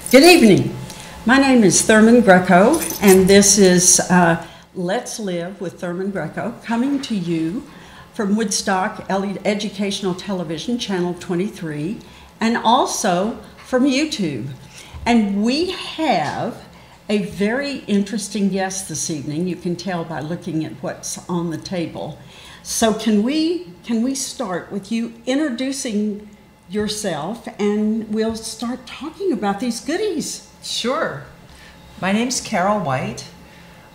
Good evening. My name is Thurman Greco, and this is Let's Live with Thurman Greco, coming to you from Woodstock Educational Television, Channel 23, and also from YouTube. And we have a very interesting guest this evening. You can tell by looking at what's on the table. So can we start with you introducing yourself, and we'll start talking about these goodies. Sure. My name's Carol White.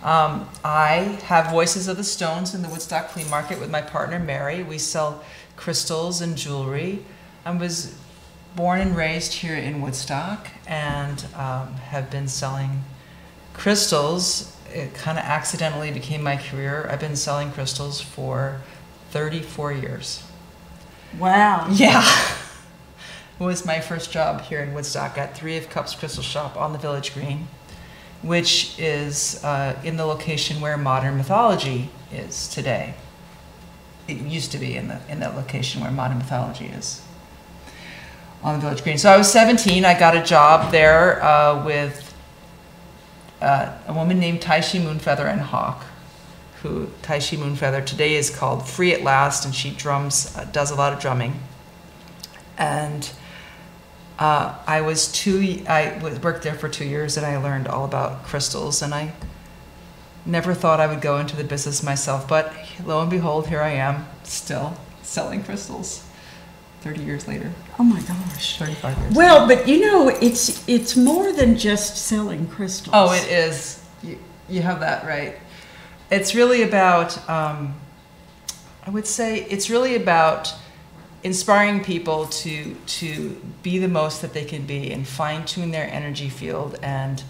I have Voices of the Stones in the Woodstock Flea Market with my partner Mary. We sell crystals and jewelry. I was born and raised here in Woodstock and have been selling crystals. It kind of accidentally became my career. I've been selling crystals for 34 years. Wow. Yeah. It was my first job here in Woodstock at Three of Cups Crystal Shop on the Village Green, which is in the location where Modern Mythology is today. It used to be in that location where Modern Mythology is on the Village Green. So I was 17. I got a job there with a woman named Taishi Moonfeather and Hawk, who Taishi Moonfeather today is called Free at Last, and she does a lot of drumming. And I worked there for 2 years, and I learned all about crystals, and I never thought I would go into the business myself, but lo and behold, here I am, still selling crystals 30 years later. Oh my gosh. 35 years Well, later. but you know, it's more than just selling crystals. Oh, it is. You have that right. It's really about, I would say, it's really about inspiring people to be the most that they can be and fine-tune their energy field and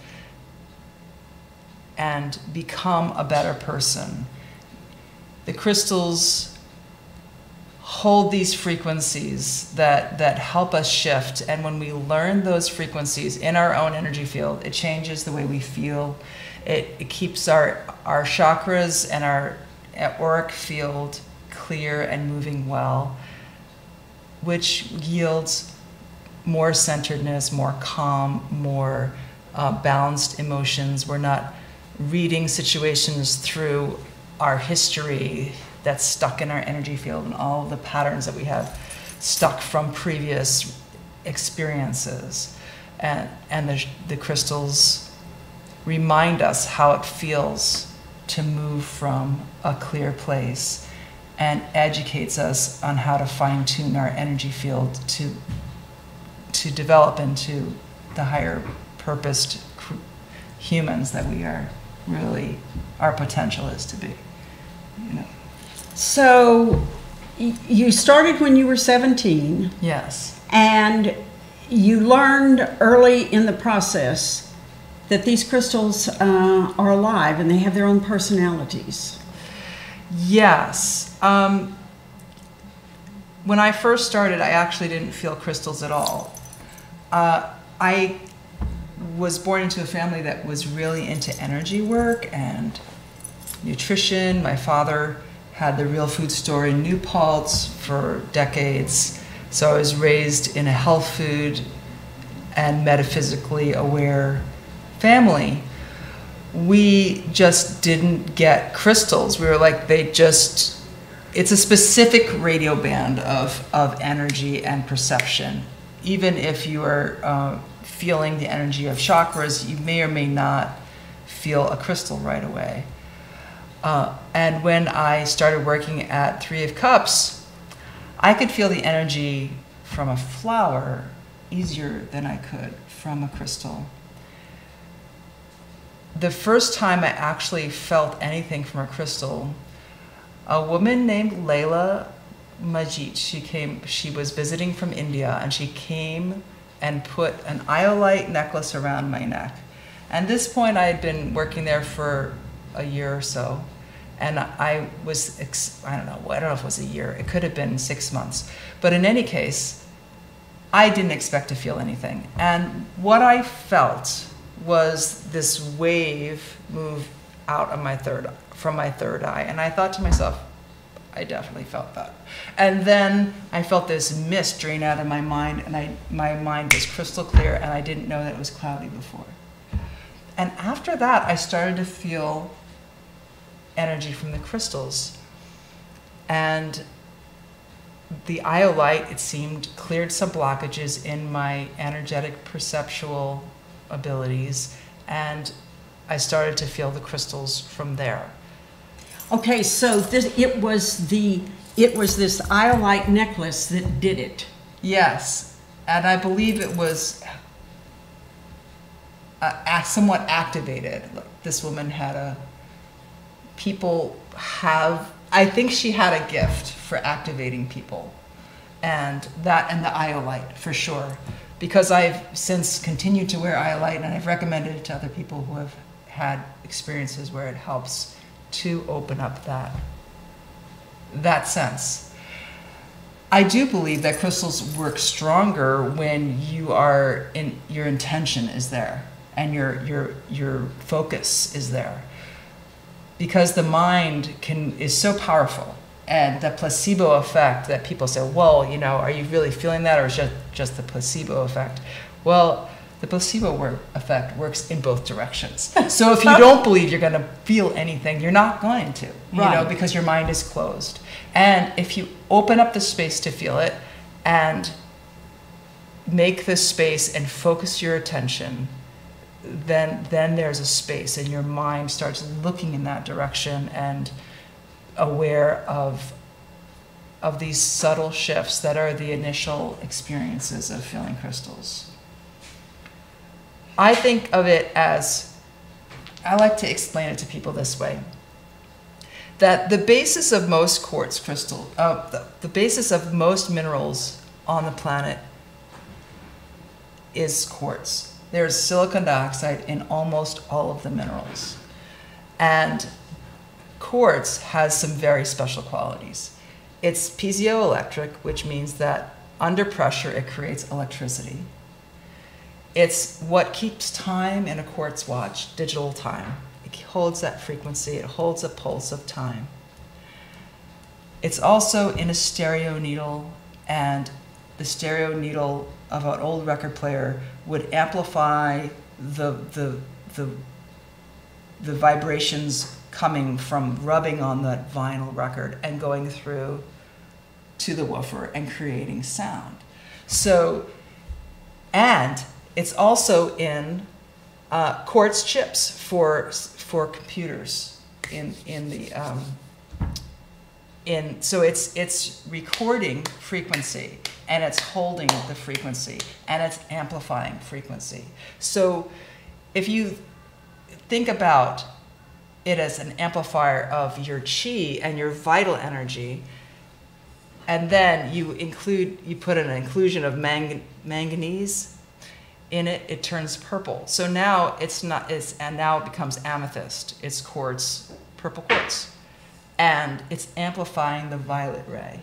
become a better person. The crystals hold these frequencies that help us shift, and when we learn those frequencies in our own energy field, it changes the way we feel. It keeps our chakras and our auric field clear and moving well, which yields more centeredness, more calm, more balanced emotions. We're not reading situations through our history that's stuck in our energy field and all of the patterns that we have stuck from previous experiences. And the crystals remind us how it feels to move from a clear place, and educates us on how to fine-tune our energy field to develop into the higher purposed humans that we are really, our potential is to be, you know. So you started when you were 17. Yes. And you learned early in the process that these crystals are alive and they have their own personalities. Yes. When I first started, I actually didn't feel crystals at all. I was born into a family that was really into energy work and nutrition. My father had the real food store in New Paltz for decades, so I was raised in a health food and metaphysically aware family. We just didn't get crystals. We were like, it's a specific radio band of energy and perception. Even if you are feeling the energy of chakras, you may or may not feel a crystal right away. And when I started working at Three of Cups, I could feel the energy from a flower easier than I could from a crystal. The first time I actually felt anything from a crystal, a woman named Layla Majid, she was visiting from India, and she came and put an iolite necklace around my neck. And at this point, I had been working there for a year or so, and I don't know if it was a year, it could have been 6 months. But in any case, I didn't expect to feel anything. And what I felt was this wave move out of from my third eye. And I thought to myself, I definitely felt that. And then I felt this mist drain out of my mind, and my mind was crystal clear, and I didn't know that it was cloudy before. And after that, I started to feel energy from the crystals. And the iolite, it seemed, cleared some blockages in my energetic perceptual abilities, and I started to feel the crystals from there. Okay, so it was this iolite necklace that did it. Yes, and I believe it was somewhat activated. Like, this woman had I think she had a gift for activating people, and the iolite for sure, because I've since continued to wear iolite, and I've recommended it to other people who have had experiences where it helps to open up that sense. I do believe that crystals work stronger when your intention is there and your focus is there, because the mind is so powerful, and the placebo effect that people say, well, are you really feeling that, or is it just the placebo effect? Well, the placebo effect works in both directions. So if you don't believe you're going to feel anything, you're not going to, right, because your mind is closed. And if you open up the space to feel it and make the space and focus your attention, then there's a space, and your mind starts looking in that direction and aware of these subtle shifts that are the initial experiences of feeling crystals. I think of it as, I like to explain it to people this way, that the basis of most quartz crystal, the basis of most minerals on the planet is quartz. There's silicon dioxide in almost all of the minerals. And quartz has some very special qualities. It's piezoelectric, which means that under pressure it creates electricity. It's what keeps time in a quartz watch, digital time. It holds that frequency, it holds a pulse of time. It's also in a stereo needle, and the stereo needle of an old record player would amplify the vibrations coming from rubbing on that vinyl record and going through to the woofer and creating sound. So, and it's also in quartz chips for computers. So it's recording frequency, and it's holding the frequency, and it's amplifying frequency. So if you think about it as an amplifier of your chi and your vital energy, and then you put an inclusion of manganese in it, it turns purple. So now now it becomes amethyst. It's quartz, purple quartz. And it's amplifying the violet ray,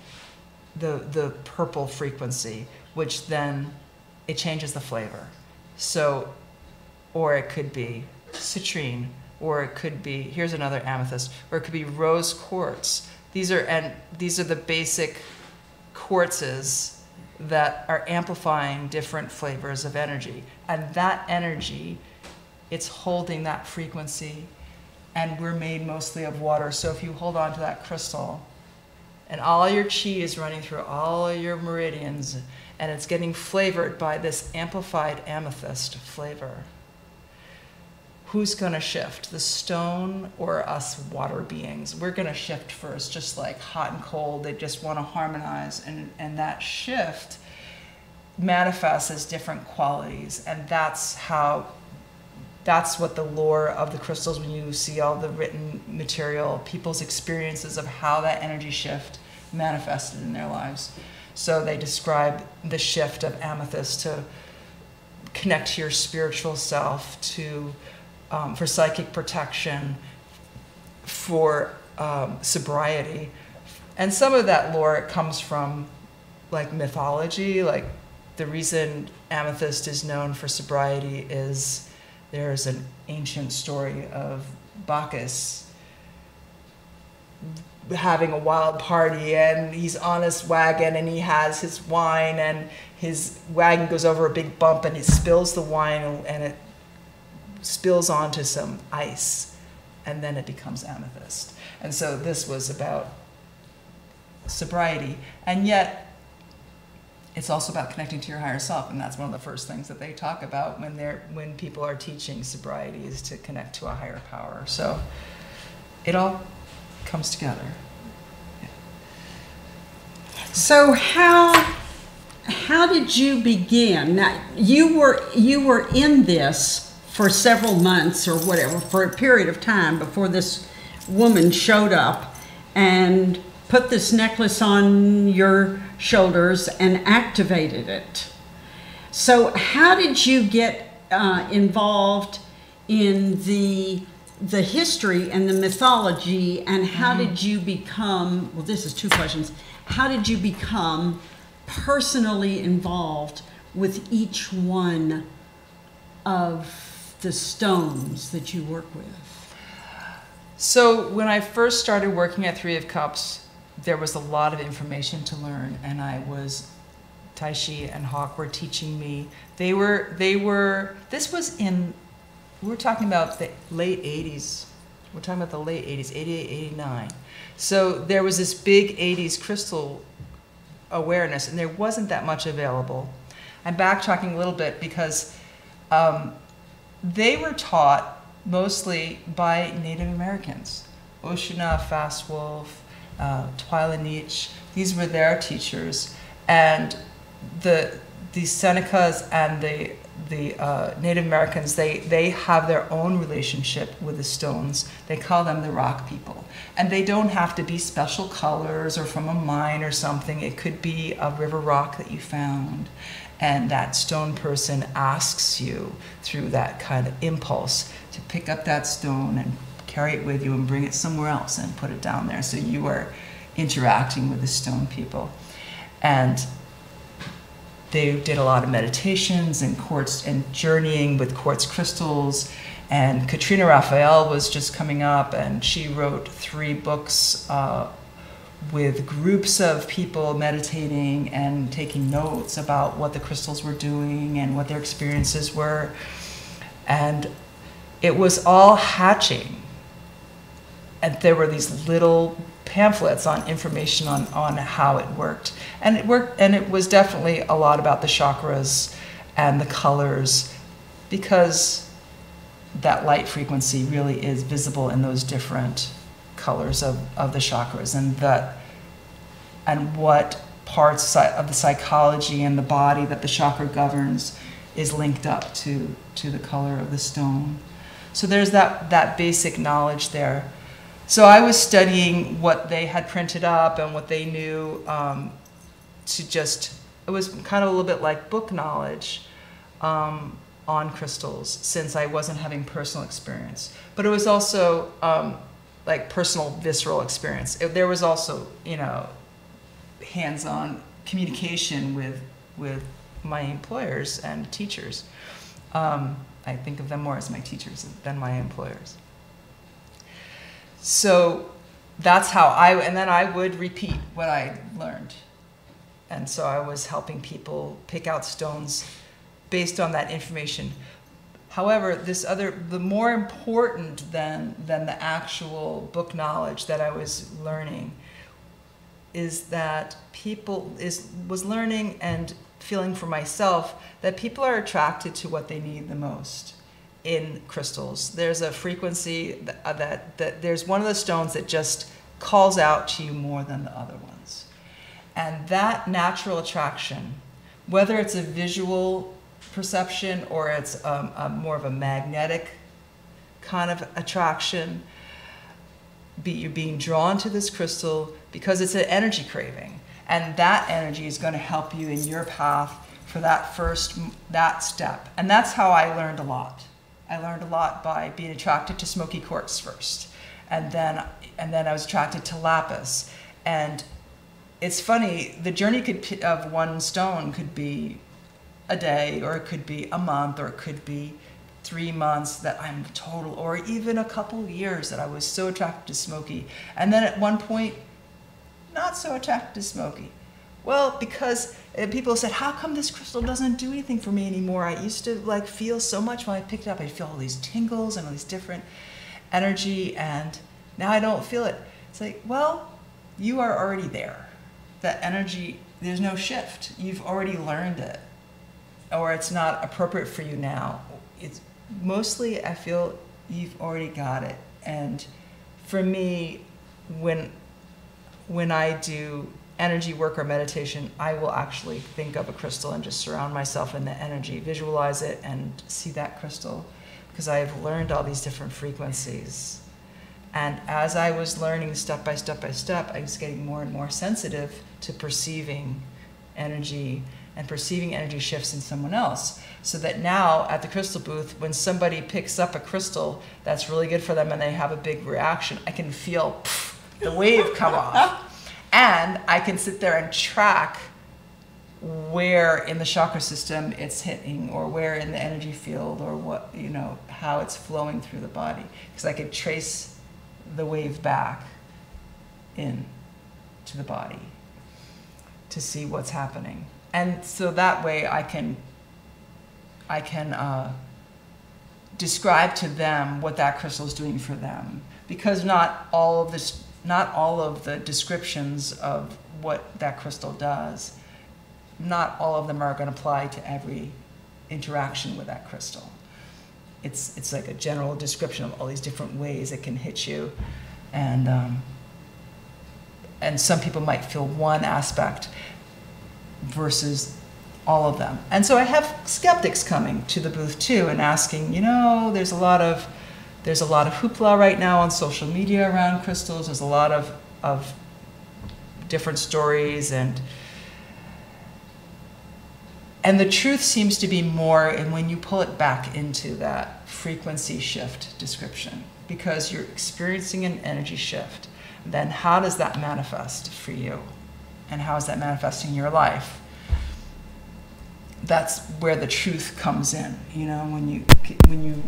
the purple frequency, which then it changes the flavor. So, or it could be citrine, or it could be, here's another amethyst, or it could be rose quartz. These are the basic quartzes that are amplifying different flavors of energy. And that energy, it's holding that frequency, and we're made mostly of water. So if you hold on to that crystal, and all your chi is running through all your meridians, and it's getting flavored by this amplified amethyst flavor, who's going to shift, the stone or us water beings? We're going to shift first, just like hot and cold. They just want to harmonize, and that shift manifests as different qualities, and that's what the lore of the crystals, when you see all the written material, people's experiences of how that energy shift manifested in their lives. So they describe the shift of amethyst to connect to your spiritual self, for psychic protection, for sobriety. And some of that lore comes from like mythology. Like the reason amethyst is known for sobriety is there's an ancient story of Bacchus having a wild party, and he's on his wagon and he has his wine, and his wagon goes over a big bump and he spills the wine, and it spills onto some ice, and then it becomes amethyst. And so this was about sobriety, and yet it's also about connecting to your higher self, and that's one of the first things that they talk about when people are teaching sobriety, is to connect to a higher power. So it all comes together. Yeah. So how did you begin? Now, you were in this for several months or whatever, for a period of time before this woman showed up and put this necklace on your shoulders and activated it. So how did you get involved in the history and the mythology, and how did you become, well, this is two questions, how did you become personally involved with each one of the stones that you work with? So when I first started working at Three of Cups, there was a lot of information to learn, and Tai Chi and Hawk were teaching me. This was in, we're talking about the late 80s. We're talking about the late 80s, 88, 89. So there was this big 80s crystal awareness, and there wasn't that much available. I'm backtracking a little bit because they were taught mostly by Native Americans. Oshuna, Fast Wolf, Twyla Nietzsche, these were their teachers. And the Senecas and the Native Americans, they have their own relationship with the stones. They call them the rock people. And they don't have to be special colors or from a mine or something. It could be a river rock that you found. And that stone person asks you through that kind of impulse to pick up that stone and carry it with you and bring it somewhere else and put it down there. So you are interacting with the stone people. And they did a lot of meditations and quartz and journeying with quartz crystals. And Katrina Raphael was just coming up, and she wrote 3 books with groups of people meditating and taking notes about what the crystals were doing and what their experiences were. And it was all hatching. And there were these little pamphlets on information on how it worked. And it worked, and it was definitely a lot about the chakras and the colors, because that light frequency really is visible in those different colors of the chakras, and what parts of the psychology and the body that the chakra governs is linked up to the color of the stone. So there's that basic knowledge there. So I was studying what they had printed up and what they knew, it was kind of a little bit like book knowledge on crystals, since I wasn't having personal experience. But it was also like personal visceral experience. There was also, hands-on communication with my employers and teachers. I think of them more as my teachers than my employers. So that's how and then I would repeat what I learned. And so I was helping people pick out stones based on that information. However, the more important than the actual book knowledge that I was learning is that was learning and feeling for myself that people are attracted to what they need the most in crystals. There's a frequency that there's one of the stones that just calls out to you more than the other ones. And that natural attraction, whether it's a visual perception or it's more of a magnetic kind of attraction, you're being drawn to this crystal because it's an energy craving. And that energy is going to help you in your path for that step. And that's how I learned a lot. I learned a lot by being attracted to smoky quartz first. And then I was attracted to lapis. And it's funny, the journey of one stone could be a day, or it could be a month, or it could be 3 months that I'm total, or even a couple of years that I was so attracted to smoky. And then at one point, not so attracted to smoky. Well, because people said, how come this crystal doesn't do anything for me anymore? I used to like feel so much when I picked it up. I'd feel all these tingles and all these different energy, and now I don't feel it. It's like, well, you are already there. That energy, there's no shift. You've already learned it, or it's not appropriate for you now. It's mostly, I feel you've already got it. And for me, when I do energy work or meditation, I will actually think of a crystal and just surround myself in the energy, visualize it, and see that crystal, because I have learned all these different frequencies. And as I was learning step by step by step, I was getting more and more sensitive to perceiving energy and perceiving energy shifts in someone else. So that now at the crystal booth, when somebody picks up a crystal that's really good for them and they have a big reaction, I can feel the wave come off. And I can sit there and track where in the chakra system it's hitting, or where in the energy field, or what, how it's flowing through the body. Because I could trace the wave back in to the body to see what's happening. And so that way I can describe to them what that crystal is doing for them. Because not all of the descriptions of what that crystal does, not all of them are going to apply to every interaction with that crystal. It's like a general description of all these different ways it can hit you, and some people might feel one aspect versus all of them. And so I have skeptics coming to the booth too and asking, there's a lot of hoopla right now on social media around crystals. There's a lot of different stories, and the truth seems to be more in when you pull it back into that frequency shift description, because you're experiencing an energy shift. Then how does that manifest for you? And how is that manifesting in your life? That's where the truth comes in, when you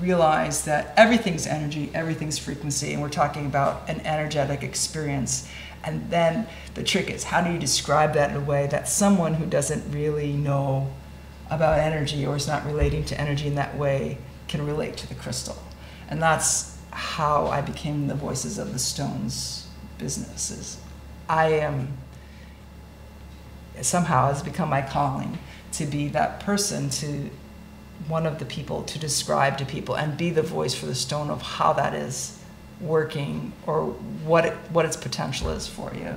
realize that everything's energy, everything's frequency, and we're talking about an energetic experience. And then the trick is, how do you describe that in a way that someone who doesn't really know about energy, or is not relating to energy in that way, can relate to the crystal? And that's how I became the Voices of the Stones businesses. Somehow has become my calling to be that person, to one of the people to describe to people and be the voice for the stone of how that is working, or what its potential is for you.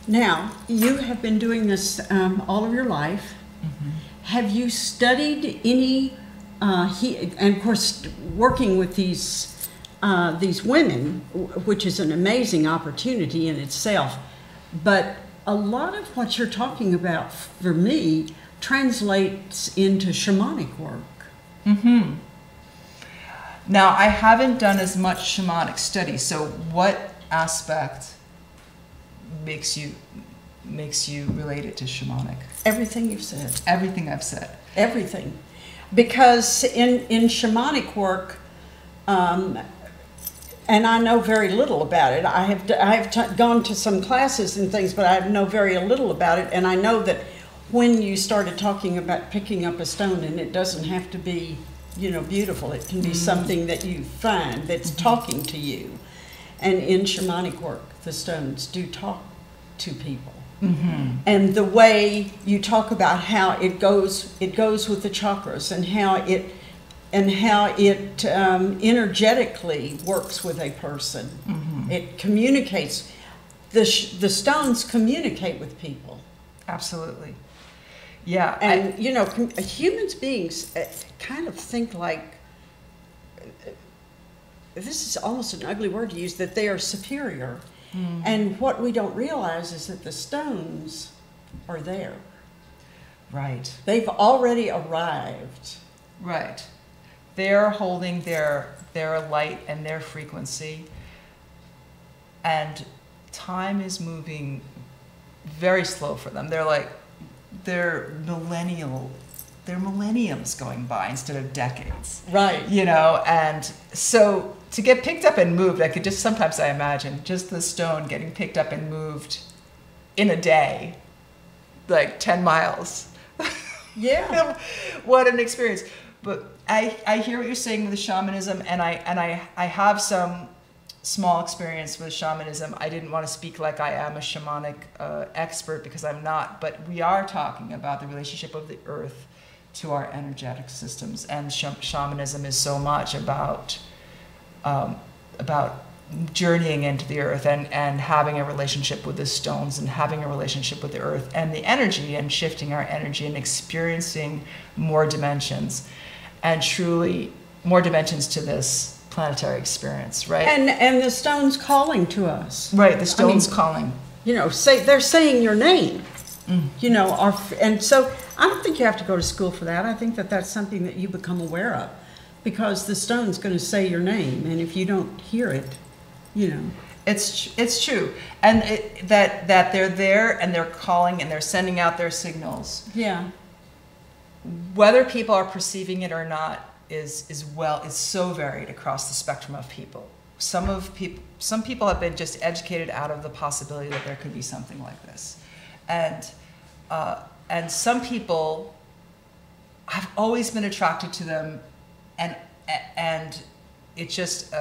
Now, you have been doing this all of your life. Mm-hmm. Have you studied any, and of course, working with these women, which is an amazing opportunity in itself, but a lot of what you're talking about, for me, translates into shamanic work. Mm-hmm. Now, I haven't done as much shamanic study, so what aspect makes you relate it to shamanic? Everything you've said. Everything I've said. Everything. Because in shamanic work, and I know very little about it. I have gone to some classes and things, but I know very little about it. And I know that when you started talking about picking up a stone, and it doesn't have to be, beautiful. It can be something that you find that's talking to you. And in shamanic work, the stones do talk to people. Mm-hmm. And the way you talk about how it goes with the chakras, and how it energetically works with a person. Mm-hmm. It communicates. The stones communicate with people. Absolutely. Yeah. And, human beings kind of think like, this is almost an ugly word to use, that they are superior. Mm-hmm. And what we don't realize is that the stones are there. Right. They've already arrived. Right. They're holding their light and their frequency, and time is moving very slow for them. They're millennial they're millenniums going by instead of decades. Right. You know, and so to get picked up and moved, I could just sometimes I imagine just the stone getting picked up and moved in a day, like 10 miles. Yeah. What an experience. But I hear what you're saying with the shamanism, and I have some small experience with shamanism. I didn't want to speak like I am a shamanic expert, because I'm not, but we are talking about the relationship of the earth to our energetic systems, and shamanism is so much about journeying into the earth and having a relationship with the stones and having a relationship with the earth and the energy, and shifting our energy and experiencing more dimensions, and truly more dimensions to this planetary experience, right? And the stones calling to us. Right, the stones calling. You know, they're saying your name. You know, and so I don't think you have to go to school for that. I think that that's something that you become aware of, because the stone's going to say your name, and if you don't hear it, you know. It's true, and that they're there and they're calling and they're sending out their signals. Yeah. Whether people are perceiving it or not is so varied across the spectrum of people. Some people have been just educated out of the possibility that there could be something like this, and some people have always been attracted to them, and it just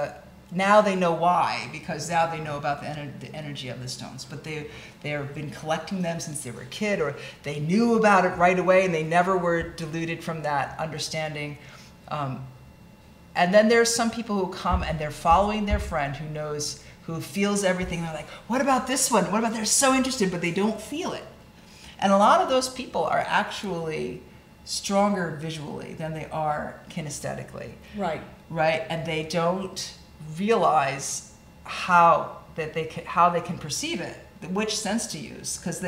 now they know why, because now they know about the energy of the stones. But they have been collecting them since they were a kid, or they knew about it right away and they never were deluded from that understanding. And then there's some people who come and they're following their friend who feels everything. They're like, what about this one? What about, they're so interested, but they don't feel it. And a lot of those people are actually stronger visually than they are kinesthetically. Right. Right? And they don't realize how they can perceive it, which sense to use, because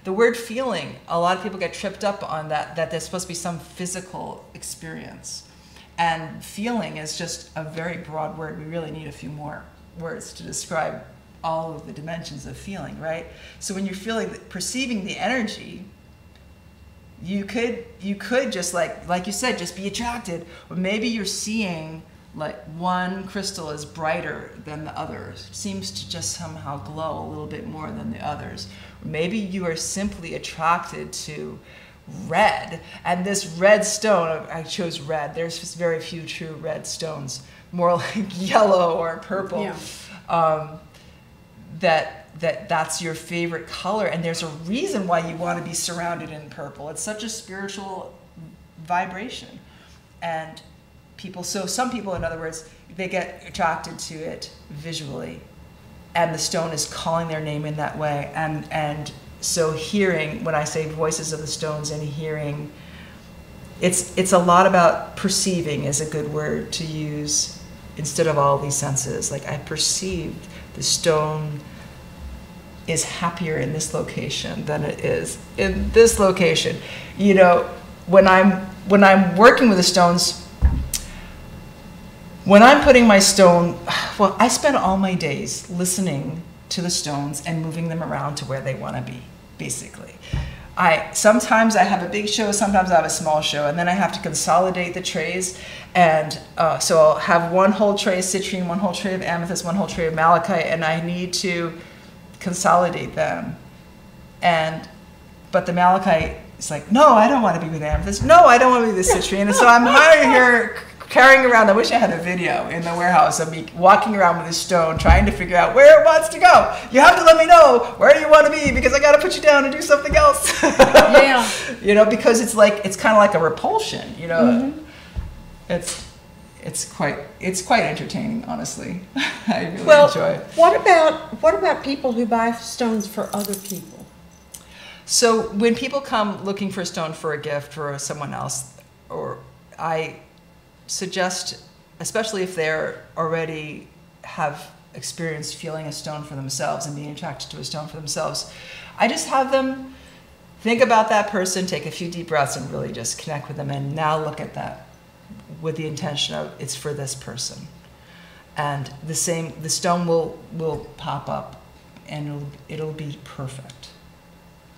the word feeling, a lot of people get tripped up on that there's supposed to be some physical experience, and feeling is just a very broad word. We really need a few more words to describe all of the dimensions of feeling, right? So when you're perceiving the energy, you could just like you said, just be attracted, or maybe you're seeing like one crystal is brighter than the others, seems to just somehow glow a little bit more than the others. Or maybe you are simply attracted to red, and this red stone, I chose red, there's just very few true red stones, more like yellow or purple. Yeah. That's your favorite color, and there's a reason why you want to be surrounded in purple. It's such a spiritual vibration. And some people, in other words, they get attracted to it visually, and the stone is calling their name in that way. And so hearing, when I say voices of the stones and hearing, it's a lot about perceiving is a good word to use instead of all these senses. Like, I perceived the stone is happier in this location than it is in this location. You know, when I'm working with the stones, when I'm putting my stone, well, I spend all my days listening to the stones and moving them around to where they want to be, basically. Sometimes I have a big show, sometimes I have a small show, and then I have to consolidate the trays. And so I'll have one whole tray of citrine, one whole tray of amethyst, one whole tray of malachite, and I need to consolidate them. But the malachite is like, no, I don't want to be with amethyst. No, I don't want to be with citrine. And so I'm here carrying around, I wish I had a video in the warehouse of me walking around with this stone, trying to figure out where it wants to go. You have to let me know where you want to be, because I got to put you down and do something else. Yeah. You know, because it's kind of like a repulsion, you know. Mm-hmm. It's quite entertaining, honestly. I really enjoy it. What about people who buy stones for other people? So when people come looking for a stone for a gift for someone else, or I suggest, especially if they're already have experienced feeling a stone for themselves and being attracted to a stone for themselves, I just have them think about that person, take a few deep breaths, and really just connect with them, and now look at that with the intention of it's for this person. And the stone will pop up, and it'll be perfect.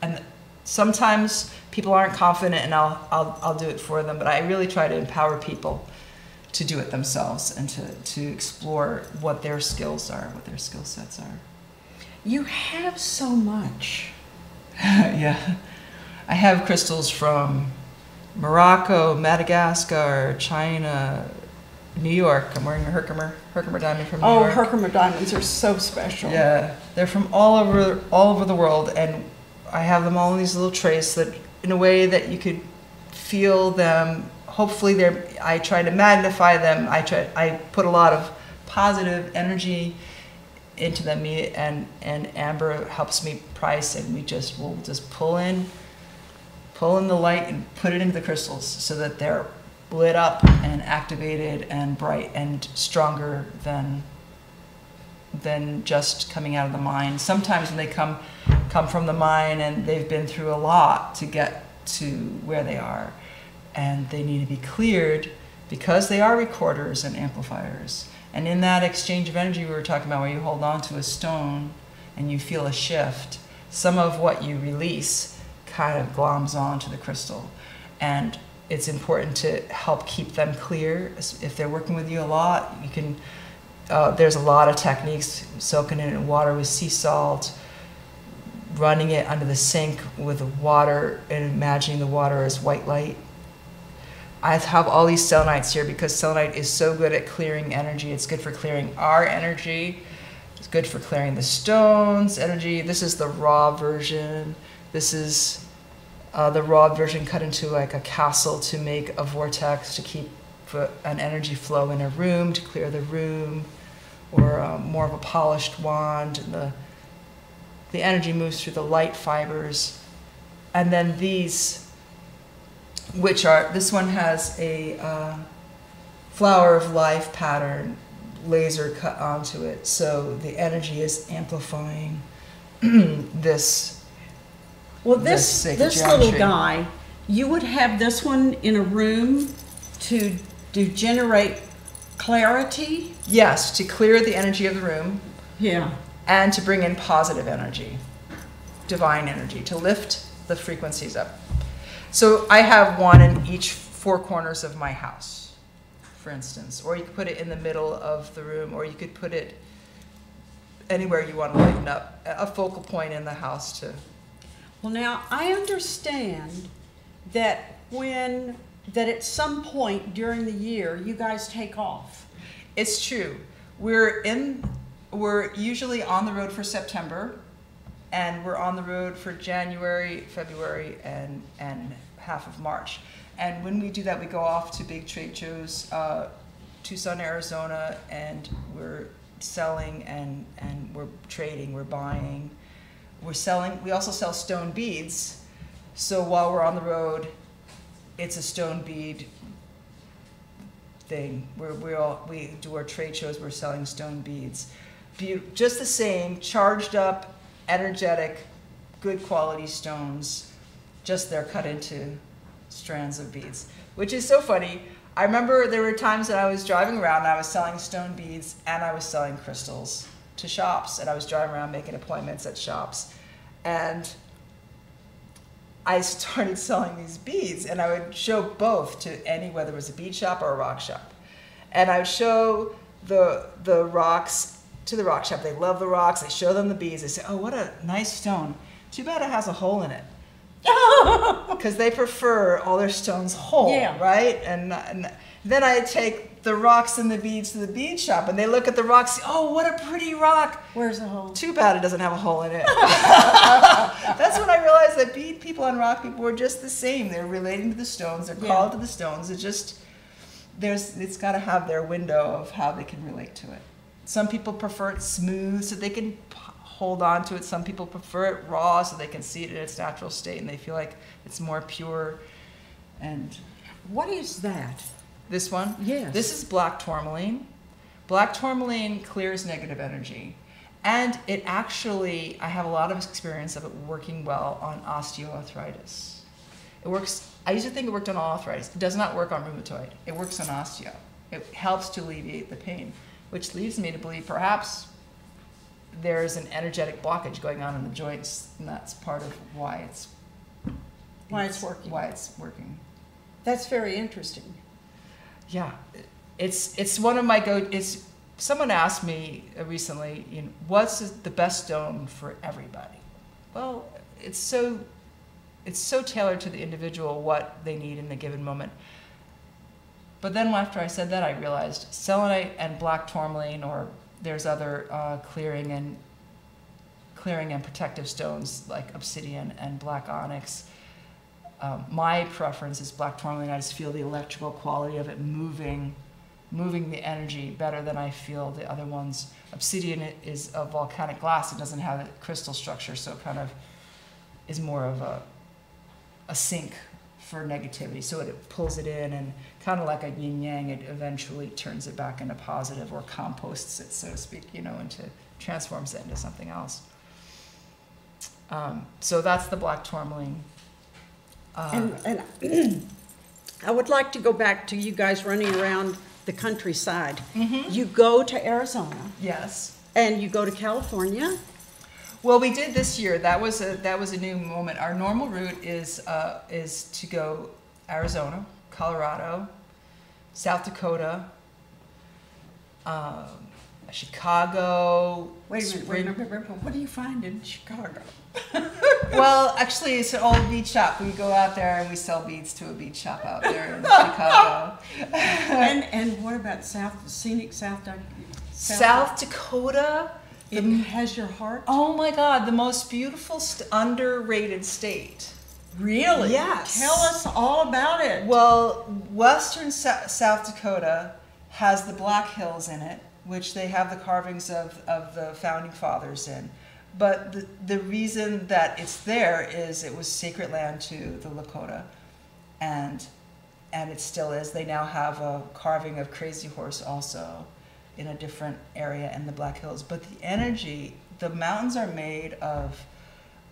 And sometimes people aren't confident, and I'll do it for them. But I really try to empower people to do it themselves and to explore what their skills are, what their skill sets are. You have so much. Yeah. I have crystals from Morocco, Madagascar, China, New York. I'm wearing a Herkimer diamond from New York. Oh, Herkimer diamonds are so special. Yeah, they're from all over the world, and I have them all in these little trays so that in a way that you could feel them. Hopefully, I try to magnify them. I put a lot of positive energy into them. Me and Amber helps me price, and we'll just pull in the light and put it into the crystals so that they're lit up and activated and bright and stronger than just coming out of the mind. Sometimes when they come from the mind and they've been through a lot to get to where they are, and they need to be cleared because they are recorders and amplifiers. And in that exchange of energy we were talking about, where you hold on to a stone and you feel a shift, some of what you release kind of gloms onto the crystal. And it's important to help keep them clear. If they're working with you a lot, you can, there's a lot of techniques: soaking it in water with sea salt, running it under the sink with water and imagining the water as white light. I have all these selenites here because selenite is so good at clearing energy. It's good for clearing our energy. It's good for clearing the stone's energy. This is the raw version. This is the raw version cut into like a castle to make a vortex to keep an energy flow in a room, to clear the room, or more of a polished wand. And the energy moves through the light fibers. And then these, this one has a flower of life pattern laser cut onto it, so the energy is amplifying this. Well, this little guy, you would have this one in a room to generate clarity? Yes, to clear the energy of the room. Yeah. And to bring in positive energy, divine energy, to lift the frequencies up. So I have one in each 4 corners of my house, for instance. Or you could put it in the middle of the room, or you could put it anywhere you want to lighten up, a focal point in the house to... Well, now, I understand that at some point during the year, you guys take off. It's true. We're usually on the road for September, and we're on the road for January, February, and half of March. And when we do that, we go off to big trade shows, Tucson, Arizona, and we're selling and we're trading, we're buying. We're selling. We also sell stone beads. So while we're on the road, it's a stone bead thing. We do our trade shows. We're selling stone beads. Just the same, charged up, energetic, good quality stones. Just they're cut into strands of beads, which is so funny. I remember there were times that I was driving around and I was selling stone beads and I was selling crystals to shops, and I was driving around making appointments at shops, and I started selling these beads, and I would show both to whether it was a bead shop or a rock shop, and I would show the rocks to the rock shop. They love the rocks. I show them the beads. They say, "Oh, what a nice stone. Too bad it has a hole in it." Because they prefer all their stones whole, yeah. Right? And then I take the rocks and the beads to the bead shop, and they look at the rocks. Oh, what a pretty rock! Where's the hole? Too bad it doesn't have a hole in it. That's when I realized that bead people and rock people were just the same. They're relating to the stones. They're called to the stones. It's just it's got to have their window of how they can relate to it. Some people prefer it smooth so they can hold on to it. Some people prefer it raw so they can see it in its natural state and they feel like it's more pure. And what is that? This one? Yes. This is black tourmaline. Black tourmaline clears negative energy. And it actually, I have a lot of experience of it working well on osteoarthritis. It works, I used to think it worked on all arthritis. It does not work on rheumatoid. It works on osteo. It helps to alleviate the pain, which leads me to believe perhaps there's an energetic blockage going on in the joints, and that's part of why it's Why it's working. Why it's working. That's very interesting. Yeah, it's one of my it's someone asked me recently, what's the best stone for everybody? Well, it's so tailored to the individual, what they need in a given moment. But then after I said that, I realized selenite and black tourmaline, or there's other clearing and protective stones like obsidian and black onyx. My preference is black tourmaline. I just feel the electrical quality of it moving the energy better than I feel the other ones. Obsidian is a volcanic glass. It doesn't have a crystal structure, so it kind of is more of a sink for negativity. So it pulls it in, and kind of like a yin yang, it eventually turns it back into positive, or composts it, so to speak, transforms it into something else. So that's the black tourmaline. And I would like to go back to you guys running around the countryside. Mm-hmm. You go to Arizona. Yes. And you go to California. Well, we did this year. That was a new moment. Our normal route is to go Arizona, Colorado, South Dakota, Chicago. Wait a minute. What do you find in Chicago? Well, actually, it's an old bead shop. We go out there and we sell beads to a bead shop out there in Chicago. And what about scenic South Dakota? South Dakota. It has your heart? Oh my God, the most beautiful, underrated state. Really? Yes. Tell us all about it. Well, western South Dakota has the Black Hills in it, which they have the carvings of the founding fathers in. But the reason that it's there is it was sacred land to the Lakota, and it still is. They now have a carving of Crazy Horse also in a different area in the Black Hills. But the energy, the mountains are made of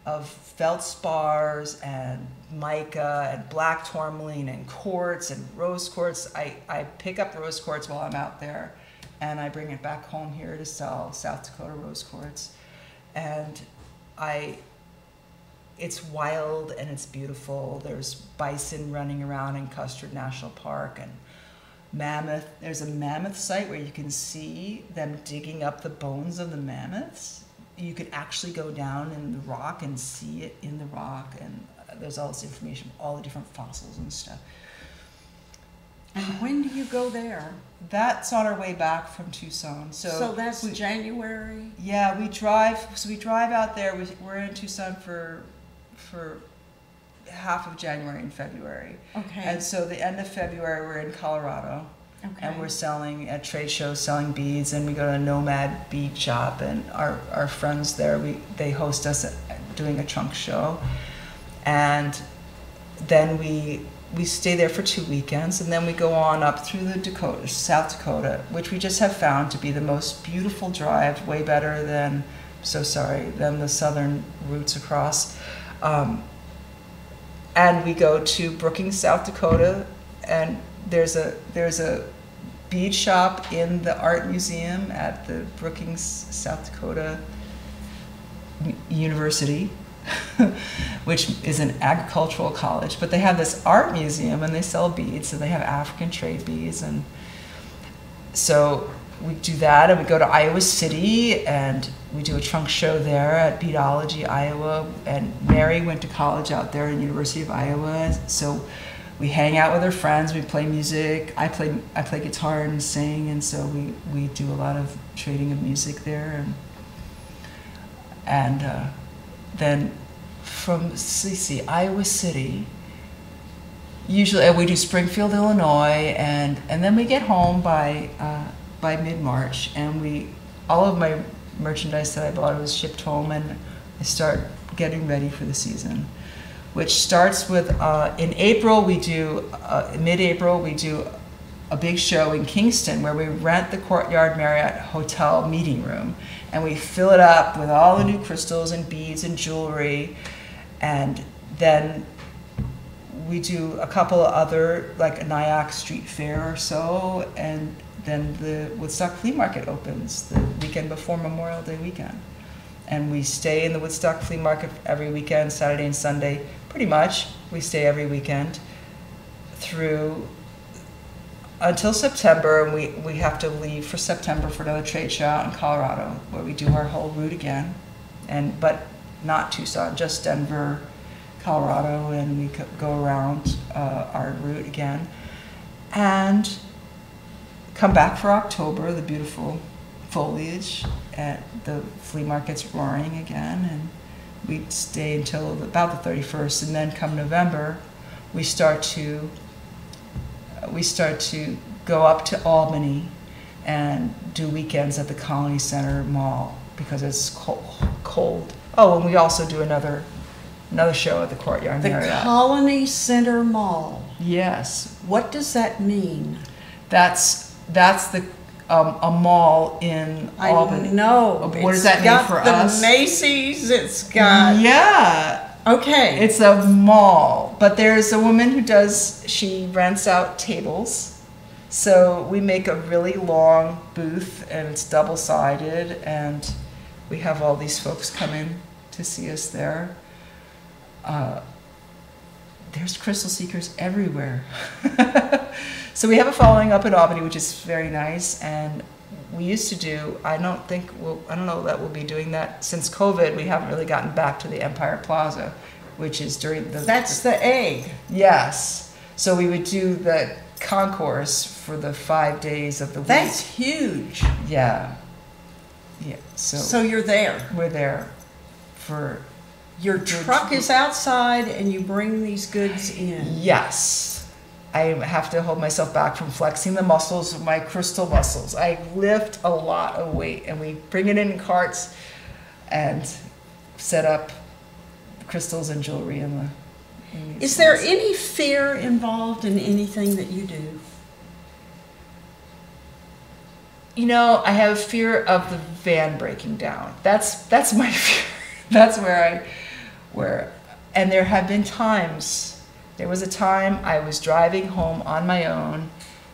feldspars and mica and black tourmaline and quartz and rose quartz. I pick up rose quartz while I'm out there, and I bring it back home here to sell South Dakota rose quartz. And it's wild and it's beautiful. There's bison running around in Custer National Park, and mammoth. There's a mammoth site where you can see them digging up the bones of the mammoths. You could actually go down in the rock and see it in the rock, and there's all this information, all the different fossils and stuff. And when do you go there? That's on our way back from Tucson. So that's January? Yeah, we drive. So we drive out there. We're in Tucson for half of January and February. Okay. And so the end of February, we're in Colorado. Okay. And we're selling at trade shows, selling beads, and we go to a Nomad bead shop, and our friends there, they host us doing a trunk show. And then we stay there for 2 weekends, and then we go on up through the Dakotas, South Dakota, which we just have found to be the most beautiful drive, way better than the southern routes across. And we go to Brookings, South Dakota, and there's a bead shop in the art museum at the Brookings, South Dakota University, which is an agricultural college, but they have this art museum and they sell beads, and they have African trade beads. And so we do that, and we go to Iowa City and we do a trunk show there at Beadology, Iowa. And Mary went to college out there at University of Iowa, so we hang out with our friends, we play music. I play guitar and sing, and so we do a lot of trading of music there. And then from Iowa City, usually we do Springfield, Illinois, and then we get home by mid-March, and all of my merchandise that I bought was shipped home, and I start getting ready for the season, which starts with in April mid-April we do a big show in Kingston where we rent the Courtyard Marriott Hotel meeting room, and we fill it up with all the new crystals and beads and jewelry. And then we do a couple of other, like a Nyack Street Fair or so, and then the Woodstock Flea Market opens the weekend before Memorial Day weekend. And we stay in the Woodstock Flea Market every weekend, Saturday and Sunday, pretty much. We stay every weekend through until September, and we have to leave for September for another trade show out in Colorado, where we do our whole route again, but not Tucson, just Denver, Colorado, and we go around our route again, and come back for October, the beautiful foliage at the flea market's roaring again, and we stay until about the 31st, and then come November, we start to go up to Albany and do weekends at the Colony Center Mall because it's cold. Oh, and we also do another show at the Courtyard Marriott. The Colony Center Mall. Yes. What does that mean? That's the a mall in Albany. I know. What does that mean for us? The Macy's. It's got. Yeah. Okay. It's a mall, but there's a woman who she rents out tables. So we make a really long booth, and it's double-sided, and we have all these folks come in to see us there. There's crystal seekers everywhere. So we have a following up in Albany, which is very nice, and we used to do, I don't know that we'll be doing that. Since COVID, we haven't really gotten back to the Empire Plaza, which is during the... That's the egg. Yes. So we would do the concourse for the 5 days of the week. That's huge. Yeah. Yeah. So you're there. We're there for... Your truck is outside and you bring these goods in. Yes. I have to hold myself back from flexing the muscles of my crystal muscles. I lift a lot of weight, and we bring it in carts and set up crystals and jewelry in these Is there any fear involved in anything that you do? You know, I have fear of the van breaking down. That's my fear. That's where, and there have been times. There was a time I was driving home on my own.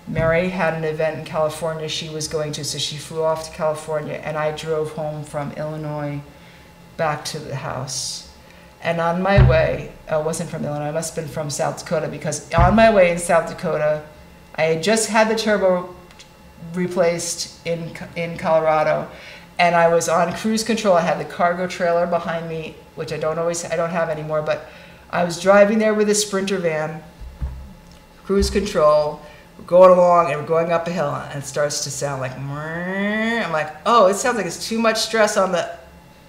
Mary had an event in California she was going to, so she flew off to California, and I drove home from Illinois back to the house. And on my way, I wasn't from Illinois, I must have been from South Dakota, because on my way in South Dakota, I had just had the turbo replaced in Colorado, and I was on cruise control. I had the cargo trailer behind me, which I don't have anymore, but I was driving there with a Sprinter van, cruise control, we're going along, and we're going up a hill, and it starts to sound like, I'm like, oh, it sounds like it's too much stress on the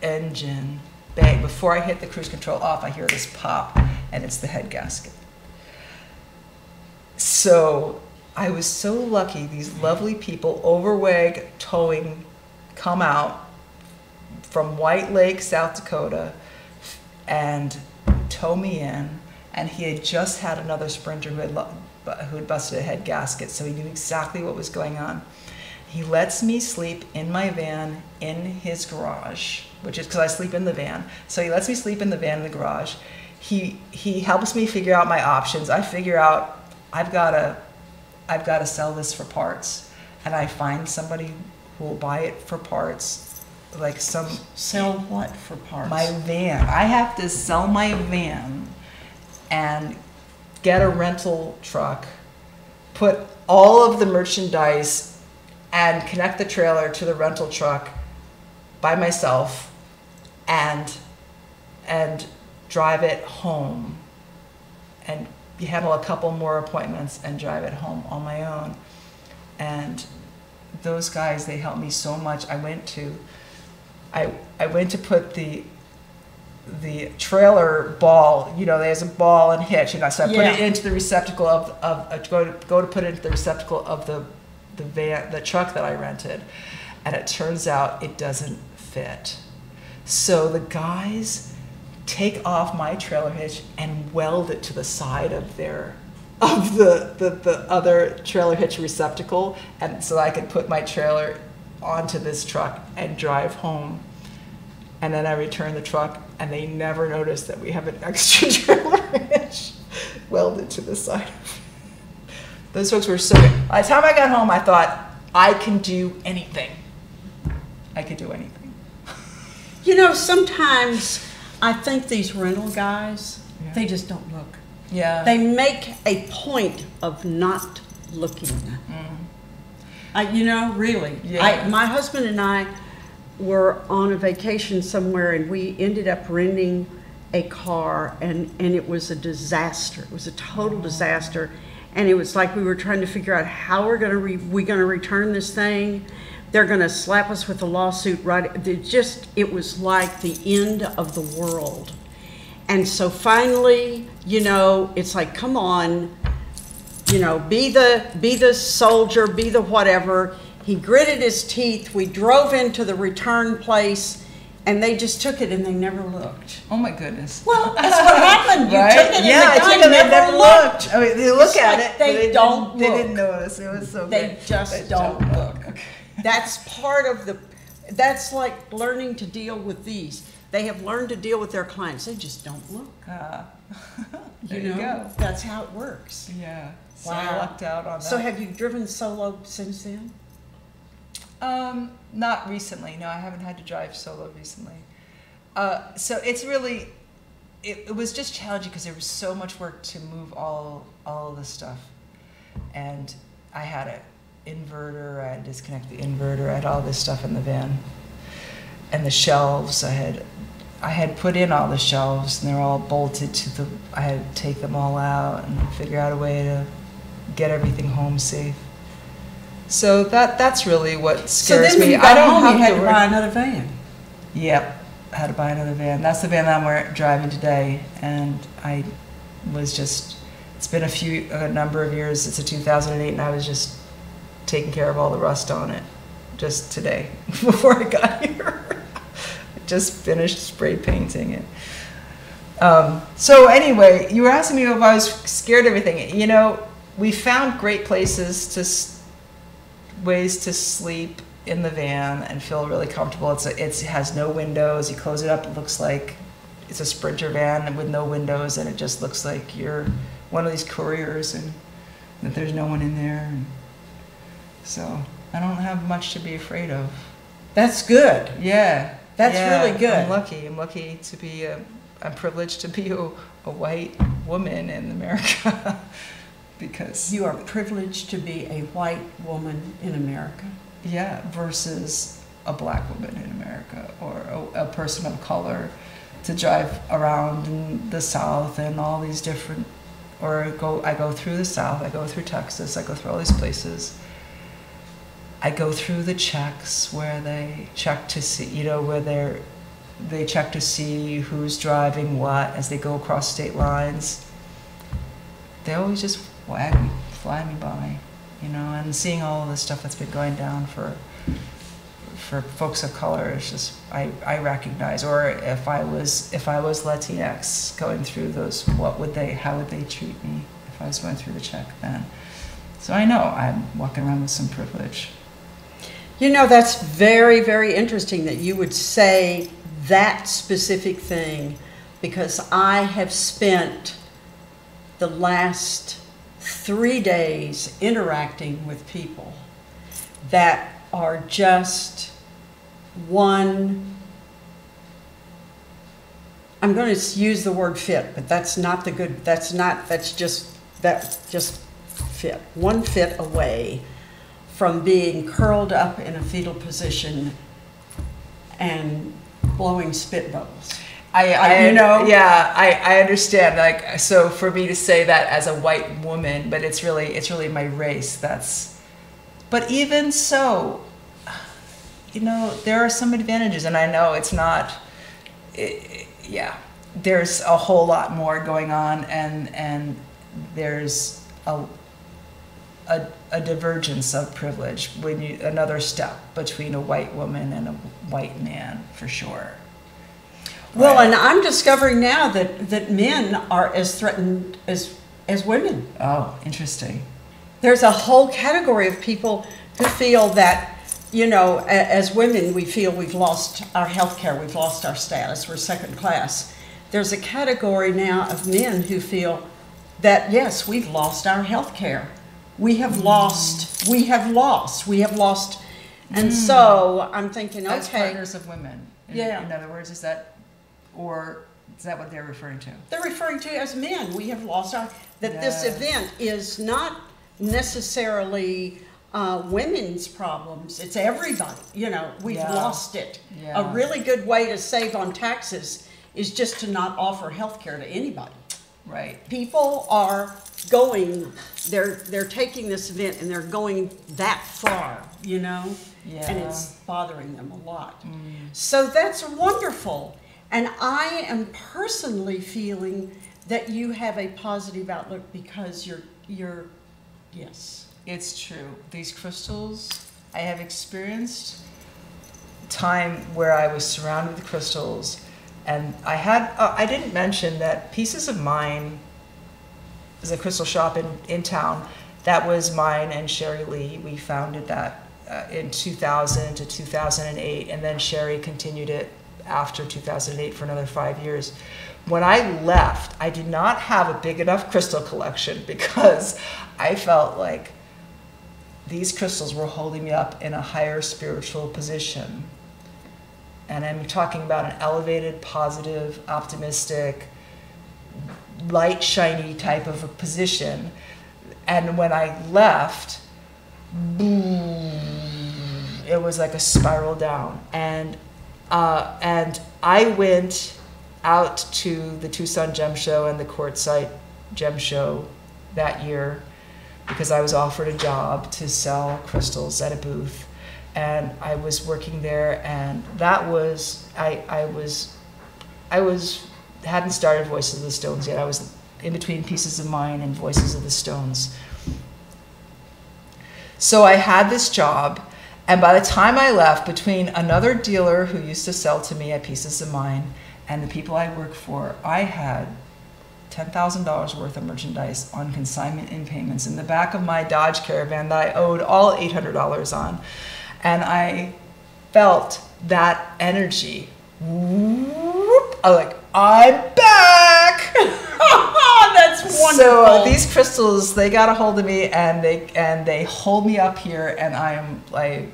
engine. Bang, before I hit the cruise control off, I hear this pop, and it's the head gasket. So I was so lucky, these lovely people, Overweg Towing, come out from White Lake, South Dakota, and tow me in, and he had just had another Sprinter who had busted a head gasket, so he knew exactly what was going on. He lets me sleep in my van in his garage, which is because I sleep in the van. So he lets me sleep in the van in the garage. He helps me figure out my options. I figure out I've got to sell this for parts, and I find somebody who will buy it for parts. Like Sell what for parts? My van. I have to sell my van and get a rental truck, put all of the merchandise and connect the trailer to the rental truck by myself and drive it home and handle a couple more appointments and drive it home on my own. And those guys, they helped me so much. I went to put the trailer ball, you know, there's a ball and hitch, and so I put it into the receptacle go to put it into the receptacle of the van, the truck that I rented, and it turns out it doesn't fit. So the guys take off my trailer hitch and weld it to the side of the other trailer hitch receptacle, and so I could put my trailer onto this truck and drive home. And then I return the truck, and they never noticed that we have an extra trailer hitch welded to the side. Those folks were so good. By the time I got home, I thought, I can do anything. I could do anything. You know, sometimes I think these rental guys, Yeah. They just don't look. Yeah. They make a point of not looking. You know, really. Yeah. My husband and I were on a vacation somewhere, and we ended up renting a car, and it was a disaster. It was a total disaster. And it was like we were trying to figure out how we're going to return this thing. They're going to slap us with a lawsuit, right? It was like the end of the world. And so finally, you know, it's like, come on, you know, be the soldier, be the whatever. He gritted his teeth. We drove into the return place, and they just took it and they never looked. Oh my goodness. Well, that's what happened. You Right? took it and Yeah, the I guy took it and never looked. I mean, they look It's at like it, they but they don't They look. didn't notice. It was so They good. just don't look. Okay. That's part of that's like learning to deal with these. They have learned to deal with their clients. They just don't look. There you go. That's how it works. Yeah. So Wow. I lucked out on that. So have you driven solo since then? Not recently. No, I haven't had to drive solo recently. So it's really, it was just challenging because there was so much work to move all of this stuff. And I had an inverter, I had to disconnect the inverter, I had all this stuff in the van. And the shelves, I had put in all the shelves, and they're all bolted to I had to take them all out and figure out a way to get everything home safe. So that's really what scares so then when me. you got I don't home, have you had to worry. buy another van. Yep, I had to buy another van. That's the van that I'm driving today, and I was just. It's been a number of years. It's a 2008, and I was just taking care of all the rust on it just today before I got here. I just finished spray painting it. So anyway, you were asking me if I was scared of everything. You know, we found great places ways to sleep in the van and feel really comfortable. It has no windows. You close it up, it looks like it's a Sprinter van with no windows, and it just looks like you're one of these couriers and that there's no one in there. And so I don't have much to be afraid of. That's good. Yeah. That's really good. I'm lucky to be I'm privileged to be a white woman in America. Because You are privileged to be a white woman in America. yeah, versus a black woman in America or a person of color to drive around in the South and all these different, I go through the South, I go through Texas, I go through all these places. I go through the checks where they check to see, you know, where they check to see who's driving what as they go across state lines. They always just fly me by, you know, and seeing all of the stuff that's been going down for folks of color, it's just I recognize. Or if I was Latinx going through those, how would they treat me if I was going through the check then? So I know I'm walking around with some privilege. You know, that's very, very interesting that you would say that specific thing, because I have spent the last 3 days interacting with people that are just I'm going to use the word fit, but that's just fit. One fit away from being curled up in a fetal position and blowing spit bubbles. I understand. Like, so for me to say that as a white woman, but it's really my race. But even so, you know, there are some advantages, and I know it's not. There's a whole lot more going on, and there's a divergence of privilege another step between a white woman and a white man, for sure. Well, and I'm discovering now that men are as threatened as women. Oh, interesting. There's a whole category of people who feel that, you know, as women, we feel we've lost our health care, we've lost our status, we're second class. There's a category now of men who feel that, yes, we've lost our health care. We have lost. And so I'm thinking, As okay. partners of women. Yeah. In other words, is that, or Is that what they're referring to? They're referring to as men. We have lost our, that this Yes. event is not necessarily women's problems. It's everybody. You know, we've Yeah. lost it. Yeah. A really good way to save on taxes is just to not offer health care to anybody. Right. People are going, they're taking this event and they're going that far, you know? Yeah. And it's bothering them a lot. So that's wonderful. And I am personally feeling that you have a positive outlook because you're yes. It's true. These crystals, I have experienced time where I was surrounded with crystals, and I had, I didn't mention that Pieces of Mine is a crystal shop in town. That was mine and Sherry Lee. We founded that in 2000 to 2008, and then Sherry continued it after 2008 for another 5 years. When I left, I did not have a big enough crystal collection because I felt like these crystals were holding me up in a higher spiritual position. And I'm talking about an elevated, positive, optimistic, light, shiny type of a position. And when I left, boom, it was like a spiral down. And I went out to the Tucson Gem Show and the Quartzsite Gem Show that year because I was offered a job to sell crystals at a booth, and I was working there, and that was I hadn't started Voices of the Stones yet. I was in between Pieces of Mine and Voices of the Stones. So I had this job, and by the time I left, between another dealer who used to sell to me at Pieces of Mine and the people I worked for, I had $10,000 worth of merchandise on consignment in payments in the back of my Dodge Caravan that I owed all $800 on. And I felt that energy. Whoop, I'm like, I'm back! That's wonderful. So these crystals, they got a hold of me, and they hold me up here, and I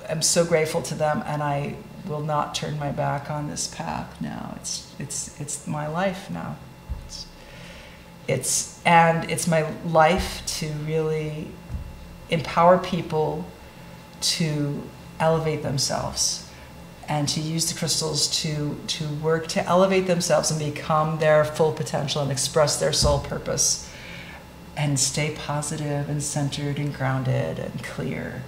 am so grateful to them, and I will not turn my back on this path now. It's my life now. It's my life to really empower people to elevate themselves and to use the crystals to work to elevate themselves and become their full potential and express their soul purpose and stay positive and centered and grounded and clear.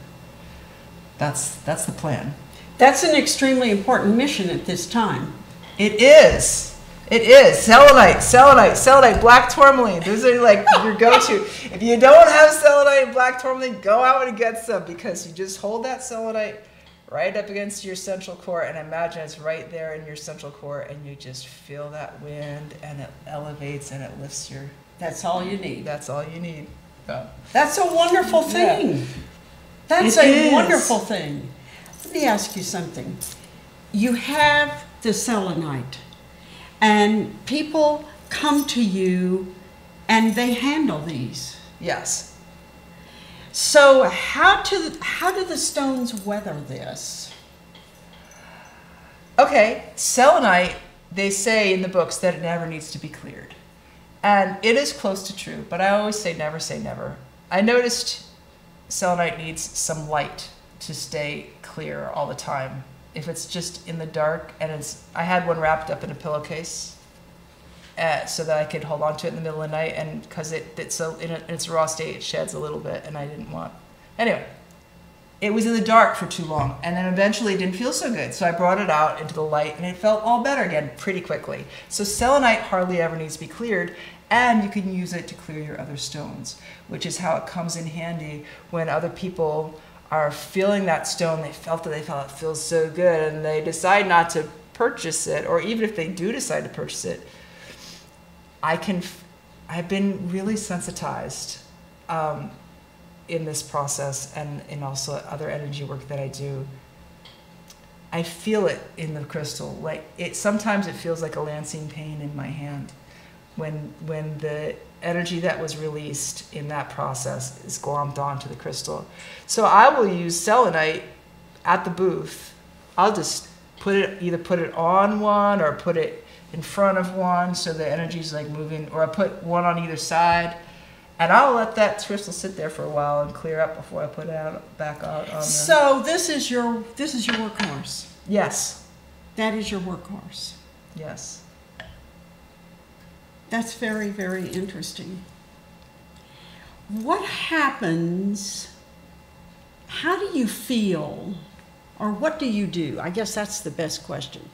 That's the plan. That's an extremely important mission at this time. It is. It is. Selenite, black tourmaline. Those are like your go-to. If you don't have selenite and black tourmaline, go out and get some, because you just hold that selenite right up against your central core and imagine it's right there in your central core, and you just feel that wind, and it elevates and it lifts your... That's all you need. That's all you need. Yeah. That's a wonderful thing. Yeah. That's It a is. wonderful thing. Let me ask you something. You have the selenite, and people come to you and they handle these. Yes. So how do the stones weather this? Okay, selenite, they say in the books that it never needs to be cleared. And it is close to true, but I always say never. I noticed selenite needs some light to stay clear all the time. If it's just in the dark, and I had one wrapped up in a pillowcase so that I could hold on to it in the middle of the night, and because it's so in its raw state, it sheds a little bit, and I didn't want. Anyway, it was in the dark for too long, and then eventually it didn't feel so good. So I brought it out into the light, and it felt all better again pretty quickly. So selenite hardly ever needs to be cleared, and you can use it to clear your other stones, which is how it comes in handy when other people are feeling that stone. They felt it feels so good, and they decide not to purchase it, or even if they do decide to purchase it, I've been really sensitized in this process, and in also other energy work that I do. I feel it in the crystal. Like sometimes it feels like a lancing pain in my hand when the energy that was released in that process is glommed onto the crystal. So I will use selenite at the booth. I'll just either put it on one or put it in front of one so the energy's like moving, or I put one on either side. And I'll let that crystal sit there for a while and clear up before I put it back out on the... So this is your workhorse. Yes. That is your workhorse. Yes. That's very, very interesting. What happens, how do you feel, or what do you do? I guess that's the best question.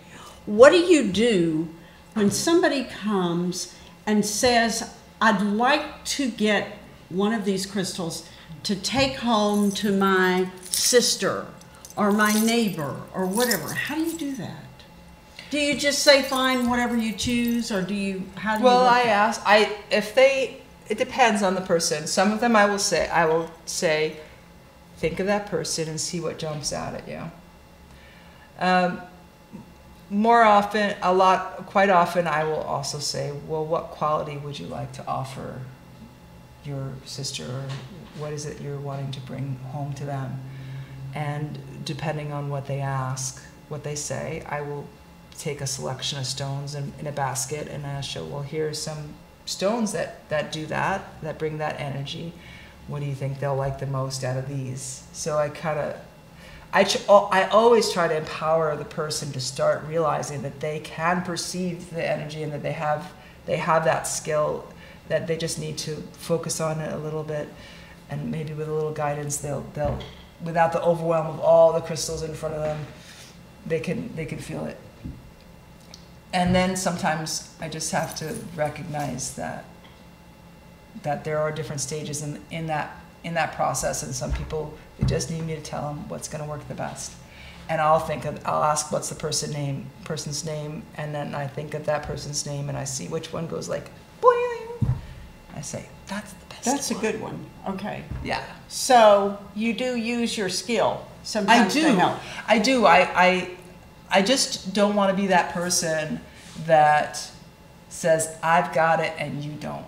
What do you do when somebody comes and says, I'd like to get one of these crystals to take home to my sister or my neighbor or whatever? How do you do that? Do you just say, fine, whatever you choose, or do you, how do you? Well, it depends on the person. Some of them I will say, think of that person and see what jumps out at you. More often, quite often, I will also say, well, what quality would you like to offer your sister, or what is it you're wanting to bring home to them? And depending on what they ask, what they say, I will take a selection of stones in a basket and I show, well, here's some stones that do that bring that energy. What do you think they'll like the most out of these? So I always try to empower the person to start realizing that they can perceive the energy and that they have that skill, that they just need to focus on it a little bit, and maybe with a little guidance they'll without the overwhelm of all the crystals in front of them, they can feel it. And then sometimes I just have to recognize that there are different stages in that process, and some people, they just need me to tell them what's going to work the best. And I'll ask what's the person's name, and then I think of that person's name, and I see which one goes like boing. I say, that's the best. That's a good one. Okay. Yeah. So you do use your skill sometimes to help. I do. I just don't want to be that person that says, I've got it and you don't.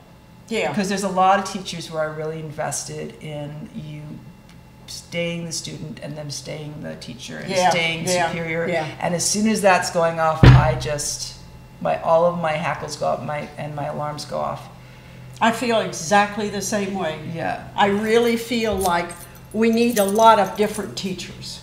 Yeah. Because there's a lot of teachers who are really invested in you staying the student and them staying the teacher and staying superior. Yeah. And as soon as that's going off, all of my hackles go up and my alarms go off. I feel exactly the same way. Yeah. I really feel like we need a lot of different teachers.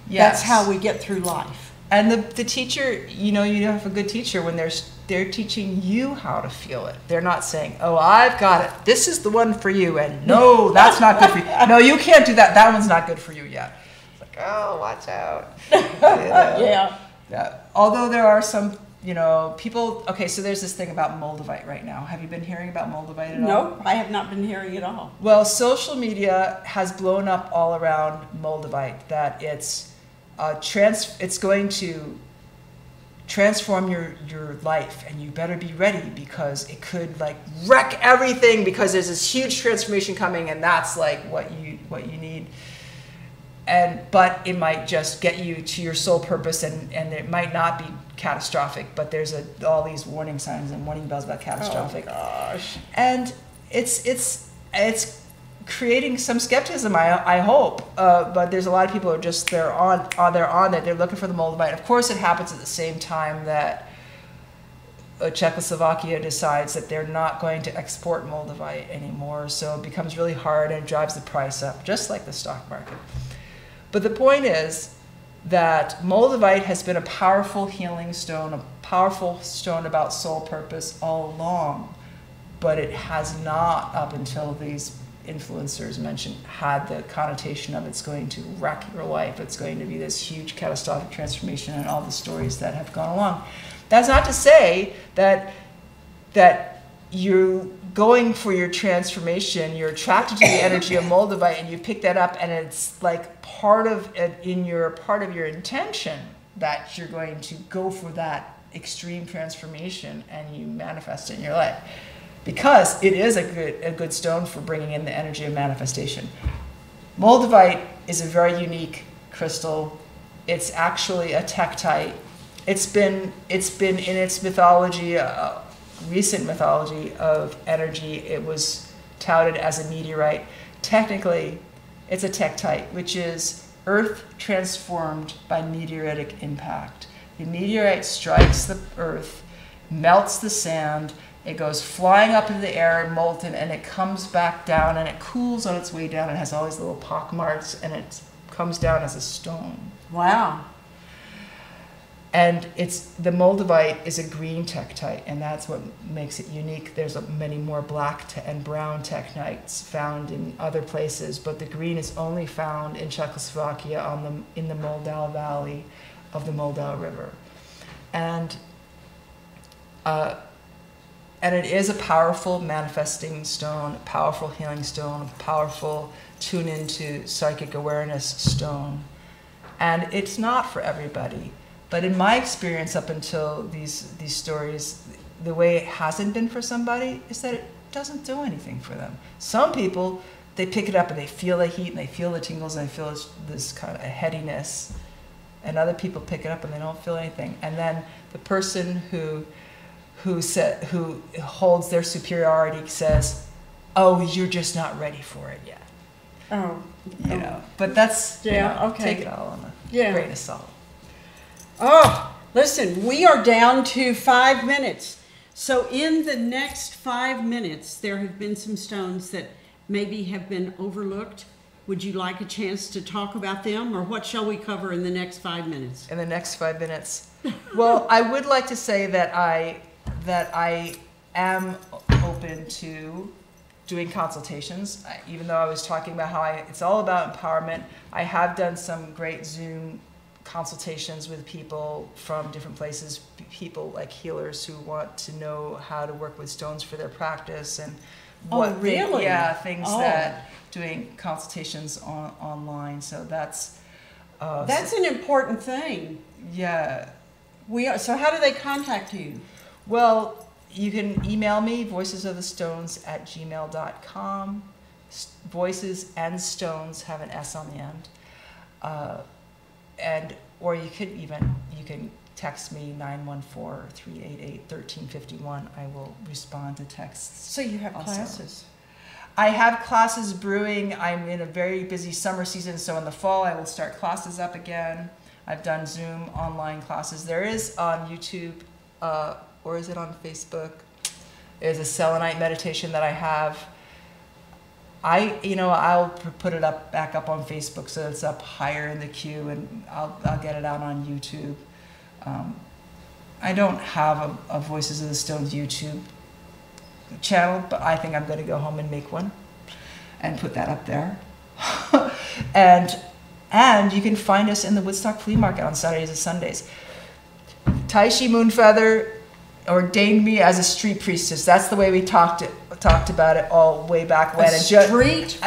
Yes. That's how we get through life. And the teacher, you have a good teacher when they're teaching you how to feel it. They're not saying, oh, I've got it. This is the one for you. And no, that's not good for you. No, you can't do that. That one's not good for you yet. It's like, oh, watch out. Yeah. Although there are some, people, okay, so there's this thing about Moldavite right now. Have you been hearing about Moldavite at all? No, I have not been hearing it at all. Well, social media has blown up all around Moldavite, that it's going to transform your life, and you better be ready because it could wreck everything, because there's this huge transformation coming, and that's what you need. But it might just get you to your soul purpose, and it might not be catastrophic, but there's all these warning signs and warning bells about catastrophic. Oh gosh. And it's creating some skepticism, I hope, but there's a lot of people who are just they're on it. They're looking for the Moldavite. Of course, it happens at the same time that Czechoslovakia decides that they're not going to export Moldavite anymore, so it becomes really hard and drives the price up, just like the stock market. But the point is that Moldavite has been a powerful healing stone, a powerful stone about soul purpose all along, but it has not, up until these influencers mentioned, had the connotation of it's going to wreck your life, it's going to be this huge catastrophic transformation, and all the stories that have gone along. That's not to say that you're going for your transformation, you're attracted to the energy of Moldavite, and you pick that up, and it's part of your intention that you're going to go for that extreme transformation, and you manifest it in your life. Because it is a good stone for bringing in the energy of manifestation. Moldavite is a very unique crystal. It's actually a tektite. It's been in its mythology, recent mythology of energy. It was touted as a meteorite. Technically, it's a tektite, which is earth transformed by meteoritic impact. The meteorite strikes the earth, melts the sand. It goes flying up into the air, molten, and it comes back down, and it cools on its way down. It has all these little pock marks, and it comes down as a stone. Wow. And the moldavite is a green tektite, and that's what makes it unique. There's many more black and brown tektites found in other places, but the green is only found in Czechoslovakia in the Moldau Valley of the Moldau River. And it is a powerful manifesting stone, a powerful healing stone, a powerful tune into psychic awareness stone. And it's not for everybody. But in my experience up until these stories, the way it hasn't been for somebody is that it doesn't do anything for them. Some people, they pick it up and they feel the heat and they feel the tingles and they feel this kind of a headiness. And other people pick it up and they don't feel anything. And then the person who holds their superiority says, "Oh, you're just not ready for it yet." Oh, you know. But that's okay. Take it all on a grain of salt. Oh, listen, we are down to 5 minutes. So in the next 5 minutes, there have been some stones that maybe have been overlooked. Would you like a chance to talk about them, or what shall we cover in the next 5 minutes? In the next 5 minutes. Well, I would like to say that I am open to doing consultations, even though I was talking about how it's all about empowerment. I have done some great Zoom consultations with people from different places, people like healers who want to know how to work with stones for their practice and things that doing consultations online. So that's an important thing. Yeah. So how do they contact you? Well, you can email me, voicesofthestones@gmail.com. Voices and stones have an S on the end. Or you can text me 914-388-1351. I will respond to texts. So you have also. classes? I have classes brewing. I'm in a very busy summer season, so in the fall I will start classes up again. I've done Zoom online classes. There is on YouTube, or is it on Facebook? There's a selenite meditation that I have. I'll put it back up on Facebook so it's up higher in the queue, and I'll get it out on YouTube. I don't have a Voices of the Stones YouTube channel, but I think I'm going to go home and make one and put that up there. and you can find us in the Woodstock Flea Market on Saturdays and Sundays. Taishi Moonfeather ordained me as a street priestess. That's the way we talked about it all way back when. A street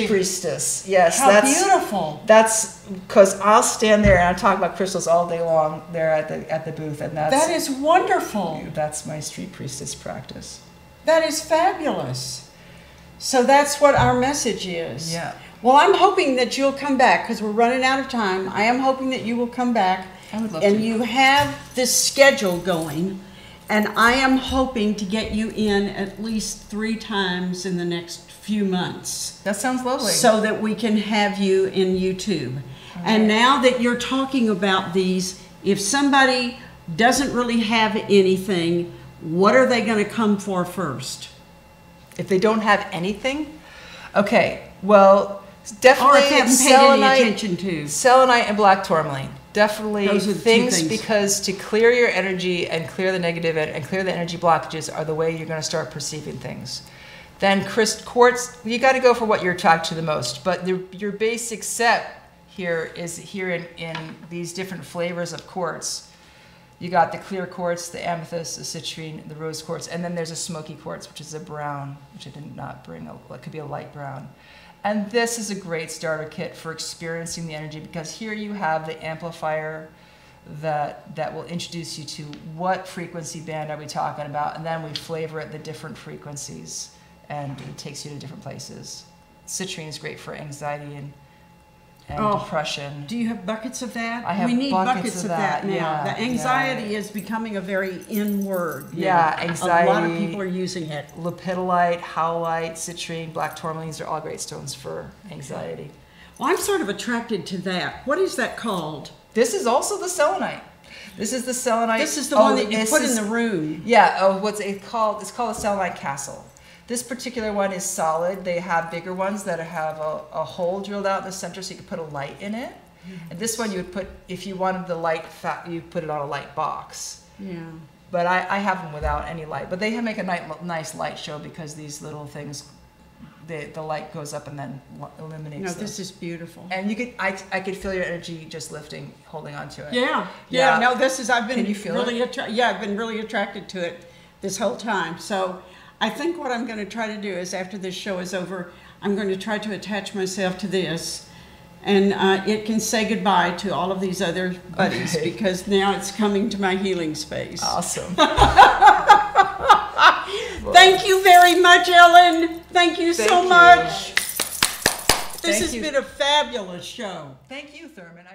priestess. Yes. How beautiful. That's because I'll stand there and I'll talk about crystals all day long there at the booth, and that is wonderful. That's my street priestess practice. That is fabulous. So that's what our message is. Yeah. Well, I'm hoping that you'll come back because we're running out of time. I am hoping that you will come back. I would love to. And you have this schedule going. And I am hoping to get you in at least 3 times in the next few months. That sounds lovely. So that we can have you in YouTube. Okay. And now that you're talking about these, if somebody doesn't really have anything, what are they going to come for first? If they don't have anything? Okay, well, definitely or if they haven't paid any attention to. Selenite and black tourmaline. Definitely those are the things, two things, because to clear your energy and clear the negative and clear the energy blockages are the way you're going to start perceiving things. Then quartz, you got to go for what you're attracted to the most. But your basic set here is here in these different flavors of quartz. You got the clear quartz, the amethyst, the citrine, the rose quartz, and then there's a smoky quartz, which is a brown, which I did not bring. It could be a light brown. And this is a great starter kit for experiencing the energy, because here you have the amplifier that will introduce you to what frequency band are we talking about, and then we flavor it the different frequencies, and it takes you to different places. Citrine is great for anxiety and depression. Do you have buckets of that? I have we need buckets of that now. Yeah, the anxiety is becoming a very in word. Yeah, anxiety. A lot of people are using it. Lepidolite, howlite, citrine, black tourmaline, these are all great stones for anxiety. Well, I'm sort of attracted to that. What is that called? This is also the selenite. This is the selenite. This is the one that you put in the room. Yeah. Oh, what's it called? It's called a selenite castle. This particular one is solid. They have bigger ones that have a hole drilled out in the center so you can put a light in it. And this one you would put, if you wanted the light, you put it on a light box. Yeah. But I have them without any light. But they make a nice light show because these little things, the light goes up and then illuminates. No, them. this is beautiful. And you could, I could feel your energy just lifting, holding on to it. Yeah. No, this is. I've been Can you feel really I've been really attracted to it this whole time. So I think what I'm going to try to do is after this show is over, I'm going to try to attach myself to this. And it can say goodbye to all of these other buddies because now it's coming to my healing space. Awesome. Thank you very much, Ellen. Thank you so much. This has been a fabulous show. Thank you, Thurman.